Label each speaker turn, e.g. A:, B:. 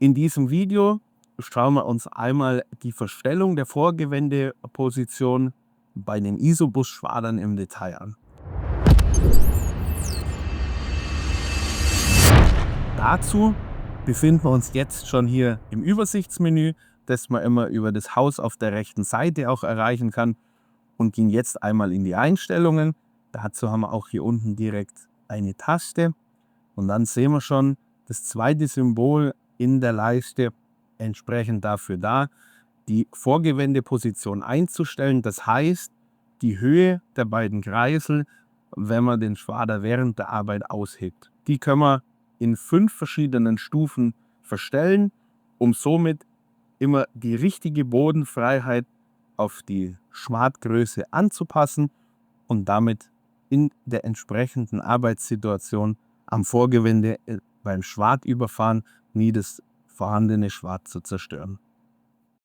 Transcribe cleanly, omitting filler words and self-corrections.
A: In diesem Video schauen wir uns einmal die Verstellung der Vorgewändeposition bei den Isobus-Schwadern im Detail an. Dazu befinden wir uns jetzt schon hier im Übersichtsmenü, das man immer über das Haus auf der rechten Seite auch erreichen kann, und gehen jetzt einmal in die Einstellungen. Dazu haben wir auch hier unten direkt eine Taste und dann sehen wir schon das zweite Symbol in der Leiste entsprechend dafür da, die Vorgewändeposition einzustellen. Das heißt, die Höhe der beiden Kreisel, wenn man den Schwader während der Arbeit aushebt. Die können wir in 5 verschiedenen Stufen verstellen, um somit immer die richtige Bodenfreiheit auf die Schwadgröße anzupassen und damit in der entsprechenden Arbeitssituation am Vorgewände beim Schwadüberfahren nie das vorhandene Schwad zu zerstören.